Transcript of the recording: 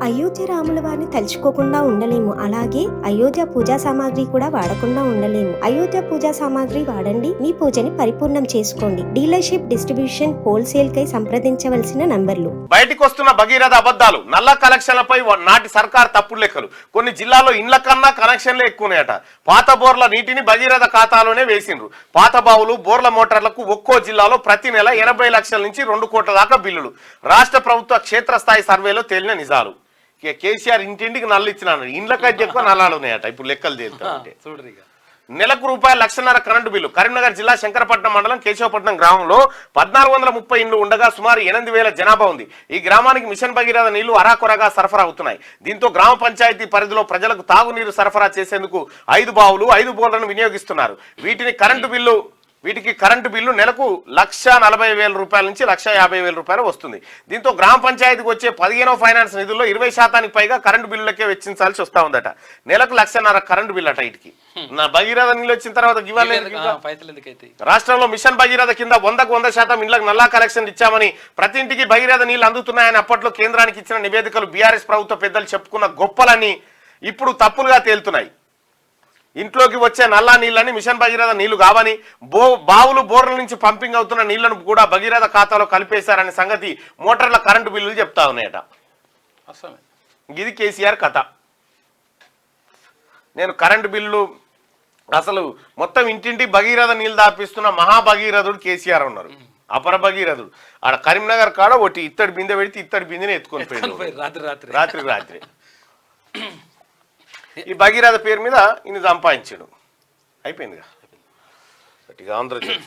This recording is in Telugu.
అయోధ్య రాముల వారిని తలుచుకోకుండా ఉండలేము. అలాగే అయోధ్య పూజా సామాగ్రి కూడా వాడకుండా ఉండలేము. అయోధ్య పూజా సామాగ్రి వాడండి, మీ పూజని పరిపూర్ణం చేసుకోండి. డీలర్షిప్, డిస్ట్రిబ్యూషన్, హోల్సేల్ కై సంప్రదించవలసిన నంబర్లు. బయటికి వస్తున్న భగీరథ అబద్ధాలు, నల్ల కనెక్షన్లపై నాటి సర్కార్ తప్పుడు లెక్కలు. కొన్ని జిల్లాల్లో ఇండ్ల కన్నా కనెక్షన్లే ఎక్కువనేట. పాత బోర్ల నీటిని భగీరథ ఖాతాలోనే వేసిండ్రు. పాత బావులు, బోర్ల మోటార్లకు ఒక్కో జిల్లాలో ప్రతి నెల 80 లక్షల నుంచి 2 కోట్ల దాకా బిల్లులు. రాష్ట్ర ప్రభుత్వ క్షేత్రస్థాయి సర్వేలో తేలిన నిజాలు. కేసీఆర్ ఇంటింటికి నల్లు ఇచ్చినాడు. ఇండ్లకైతే ఎక్కువ నల్లాలు ఉన్నాయట. ఇప్పుడు లెక్కలు తేలుతాయంటే నెలకు ₹1,50,000 కరెంటు బిల్లు. కరీంనగర్ జిల్లా శంకరపట్నం మండలం కేశవపట్నం గ్రామంలో 1430 ఇండ్లు ఉండగా సుమారు 8,000 జనాభా ఉంది. ఈ గ్రామానికి మిషన్ భగీరథ నీళ్లు అరాకొరగా సరఫరా అవుతున్నాయి. దీంతో గ్రామ పంచాయతీ పరిధిలో ప్రజలకు తాగునీరు సరఫరా చేసేందుకు 5 బావులు, 5 బోర్లను వినియోగిస్తున్నారు. వీటికి కరెంటు బిల్లు నెలకు ₹1,40,000 నుంచి ₹1,50,000 వస్తుంది. దీంతో గ్రామ పంచాయతీకి వచ్చే 15వ ఫైనాన్స్ నిధుల్లో 20% పైగా కరెంటు బిల్లులకే వెచ్చించాల్సి వస్తా ఉందట. నెలకు ₹1,50,000 కరెంటు బిల్లు అట. ఇటుకి నా భగీరథ నీళ్ళు వచ్చిన తర్వాత రాష్ట్రంలో మిషన్ భగీరథ కింద 100కు 100% ఇళ్లకు నల్లా కలెక్షన్ ఇచ్చామని, ప్రతి ఇంటికి భగీరథ నీళ్లు అందుతున్నాయని అప్పట్లో కేంద్రానికి ఇచ్చిన నివేదికలు బీఆర్ఎస్ ప్రభుత్వ పెద్దలు చెప్పుకున్న గొప్పలని ఇప్పుడు తప్పులుగా తేలుతున్నాయి. ఇంట్లోకి వచ్చే నల్లా నీళ్ళని మిషన్ భగీరథ నీళ్లు కావని, బావులు, బోర్ల నుంచి పంపింగ్ అవుతున్న నీళ్లను కూడా భగీరథ ఖాతాలో కలిపేశారనే సంగతి మోటార్ల కరెంటు బిల్లులు చెప్తా ఉన్నాయట. ఇది కేసీఆర్ కథ. నేను కరెంటు బిల్లు అసలు మొత్తం ఇంటింటి భగీరథ నీళ్ళు దాపిస్తున్న మహాభగీరథుడు కేసీఆర్ ఉన్నారు. అపర భగీరథుడు ఆడ కరీంనగర్ కాడ ఒకటి ఇత్తడి బిందె పెడితే ఇత్తడి బిందెని ఎత్తుకొని పోయాడు రాత్రి. ఈ భగీరథ పేరు మీద ఈయన సంపాదించాడు. అయిపోయిందిగా. ఆంధ్రజ్యోతి